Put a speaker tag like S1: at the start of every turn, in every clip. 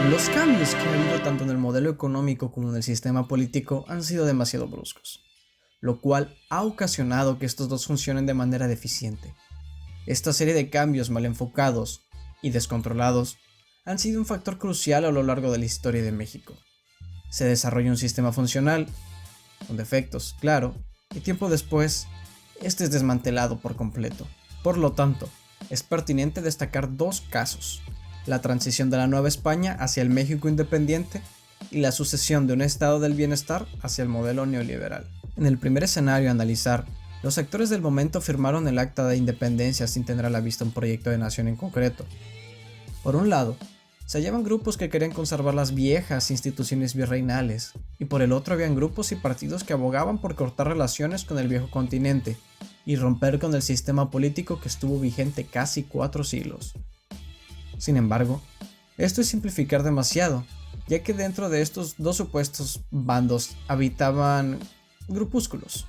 S1: Los cambios que ha habido tanto en el modelo económico como en el sistema político han sido demasiado bruscos, lo cual ha ocasionado que estos dos funcionen de manera deficiente. Esta serie de cambios mal enfocados y descontrolados han sido un factor crucial a lo largo de la historia de México. Se desarrolla un sistema funcional, con defectos, claro, y tiempo después, este es desmantelado por completo. Por lo tanto, es pertinente destacar dos casos: la transición de la Nueva España hacia el México independiente y la sucesión de un estado del bienestar hacia el modelo neoliberal. En el primer escenario a analizar, los actores del momento firmaron el Acta de Independencia sin tener a la vista un proyecto de nación en concreto. Por un lado, se hallaban grupos que querían conservar las viejas instituciones virreinales, y por el otro habían grupos y partidos que abogaban por cortar relaciones con el viejo continente y romper con el sistema político que estuvo vigente casi 4 siglos. Sin embargo, esto es simplificar demasiado, ya que dentro de estos dos supuestos bandos habitaban grupúsculos,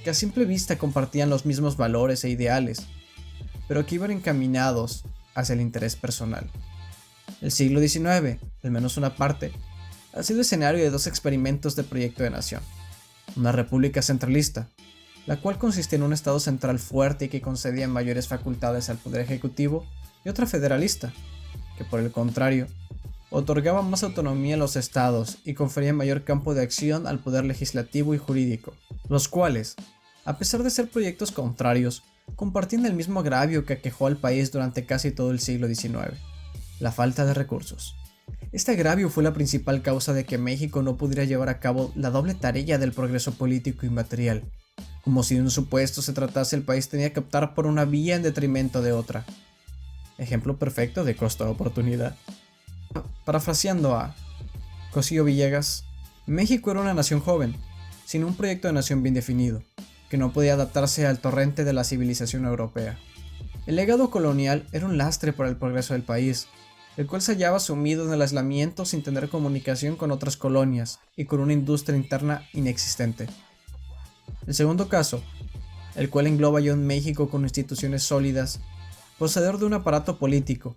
S1: que a simple vista compartían los mismos valores e ideales, pero que iban encaminados hacia el interés personal. El siglo XIX, al menos una parte, ha sido escenario de dos experimentos de proyecto de nación: una república centralista, la cual consistía en un estado central fuerte y que concedía mayores facultades al poder ejecutivo, y otra federalista, que por el contrario, otorgaba más autonomía a los estados y confería mayor campo de acción al poder legislativo y jurídico, los cuales, a pesar de ser proyectos contrarios, compartían el mismo agravio que aquejó al país durante casi todo el siglo XIX: la falta de recursos. Este agravio fue la principal causa de que México no pudiera llevar a cabo la doble tarea del progreso político y material. Como si de un supuesto se tratase, el país tenía que optar por una vía en detrimento de otra. Ejemplo perfecto de costo-oportunidad. Parafraseando a Cosío Villegas, México era una nación joven, sin un proyecto de nación bien definido, que no podía adaptarse al torrente de la civilización europea. El legado colonial era un lastre para el progreso del país, el cual se hallaba sumido en el aislamiento sin tener comunicación con otras colonias y con una industria interna inexistente. El segundo caso, el cual engloba ya un México con instituciones sólidas, poseedor de un aparato político,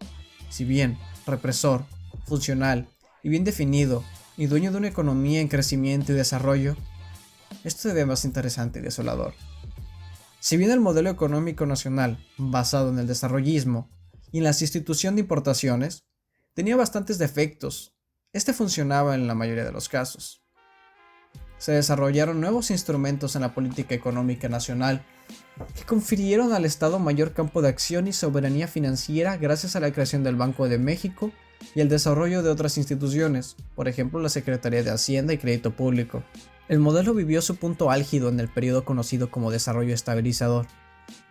S1: si bien represor, funcional y bien definido, y dueño de una economía en crecimiento y desarrollo, esto se ve más interesante y desolador. Si bien el modelo económico nacional, basado en el desarrollismo y en la sustitución de importaciones, tenía bastantes defectos, este funcionaba en la mayoría de los casos. Se desarrollaron nuevos instrumentos en la política económica nacional que confirieron al Estado mayor campo de acción y soberanía financiera gracias a la creación del Banco de México y el desarrollo de otras instituciones, por ejemplo la Secretaría de Hacienda y Crédito Público. El modelo vivió su punto álgido en el periodo conocido como Desarrollo Estabilizador,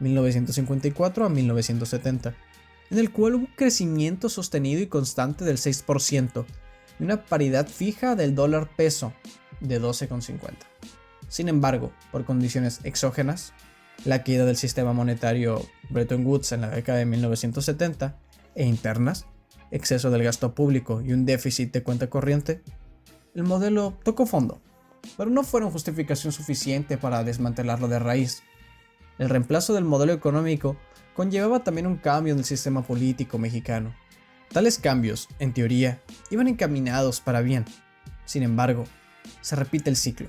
S1: 1954 a 1970, en el cual hubo un crecimiento sostenido y constante del 6% y una paridad fija del dólar peso de 12,50. Sin embargo, por condiciones exógenas, la caída del sistema monetario Bretton Woods en la década de 1970 e internas, exceso del gasto público y un déficit de cuenta corriente, el modelo tocó fondo, pero no fueron justificación suficiente para desmantelarlo de raíz. El reemplazo del modelo económico conllevaba también un cambio en el sistema político mexicano. Tales cambios, en teoría, iban encaminados para bien. Sin embargo, se repite el ciclo.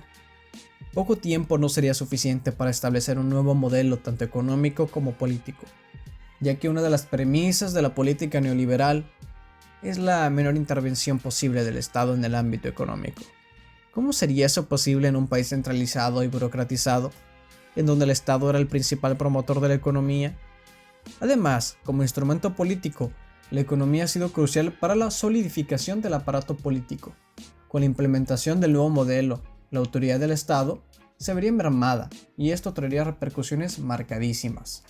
S1: Poco tiempo no sería suficiente para establecer un nuevo modelo tanto económico como político, ya que una de las premisas de la política neoliberal es la menor intervención posible del Estado en el ámbito económico. ¿Cómo sería eso posible en un país centralizado y burocratizado, en donde el Estado era el principal promotor de la economía? Además, como instrumento político, la economía ha sido crucial para la solidificación del aparato político. Con la implementación del nuevo modelo, la autoridad del Estado se vería mermada y esto traería repercusiones marcadísimas.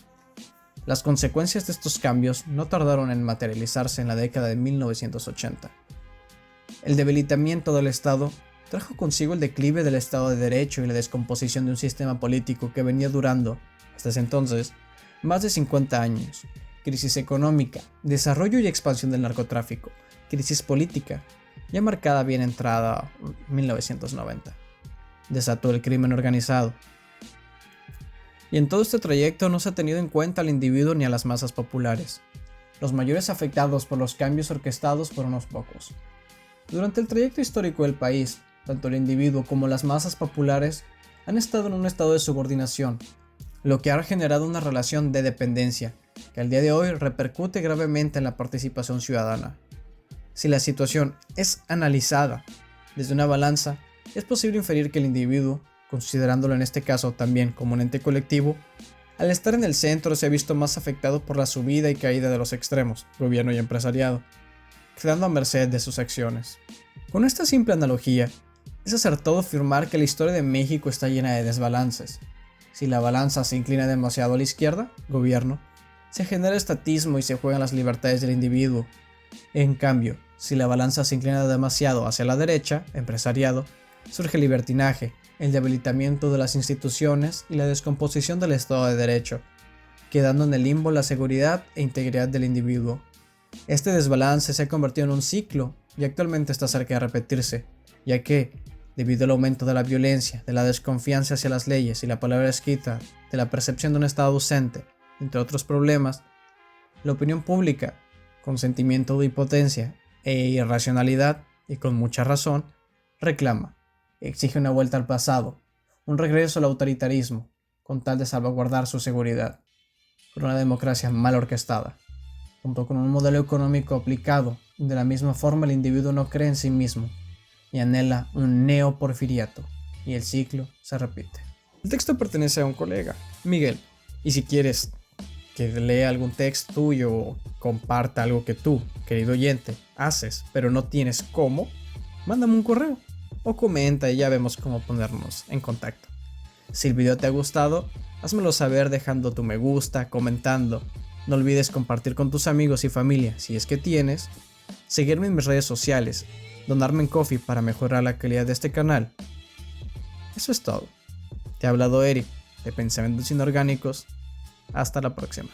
S1: Las consecuencias de estos cambios no tardaron en materializarse en la década de 1980. El debilitamiento del Estado trajo consigo el declive del Estado de Derecho y la descomposición de un sistema político que venía durando, hasta ese entonces, más de 50 años. Crisis económica, desarrollo y expansión del narcotráfico, crisis política, ya marcada bien entrada 1990. Desató el crimen organizado. Y en todo este trayecto no se ha tenido en cuenta al individuo ni a las masas populares. Los mayores afectados por los cambios orquestados fueron unos pocos. Durante el trayecto histórico del país, tanto el individuo como las masas populares han estado en un estado de subordinación, lo que ha generado una relación de dependencia, que al día de hoy repercute gravemente en la participación ciudadana. Si la situación es analizada desde una balanza, es posible inferir que el individuo, considerándolo en este caso también como un ente colectivo, al estar en el centro se ha visto más afectado por la subida y caída de los extremos, gobierno y empresariado, quedando a merced de sus acciones. Con esta simple analogía, es acertado afirmar que la historia de México está llena de desbalances. Si la balanza se inclina demasiado a la izquierda, gobierno, se genera estatismo y se juegan las libertades del individuo. En cambio, si la balanza se inclina demasiado hacia la derecha, empresariado, surge el libertinaje, el debilitamiento de las instituciones y la descomposición del Estado de Derecho, quedando en el limbo la seguridad e integridad del individuo. Este desbalance se ha convertido en un ciclo y actualmente está cerca de repetirse, ya que, debido al aumento de la violencia, de la desconfianza hacia las leyes y la palabra escrita, de la percepción de un Estado ausente, entre otros problemas, la opinión pública, con sentimiento de impotencia e irracionalidad, y con mucha razón, reclama, exige una vuelta al pasado, un regreso al autoritarismo, con tal de salvaguardar su seguridad, por una democracia mal orquestada, junto con un modelo económico aplicado, de la misma forma el individuo no cree en sí mismo, y anhela un neoporfiriato, y el ciclo se repite. El texto pertenece a un colega, Miguel, y si quieres que lea algún texto tuyo o comparta algo que tú, querido oyente, haces, pero no tienes cómo, mándame un correo o comenta y ya vemos cómo ponernos en contacto. Si el video te ha gustado, házmelo saber dejando tu me gusta, comentando. No olvides compartir con tus amigos y familia si es que tienes, seguirme en mis redes sociales, donarme en Ko-fi para mejorar la calidad de este canal. Eso es todo. Te ha hablado Eric, de Pensamientos Inorgánicos. Hasta la próxima.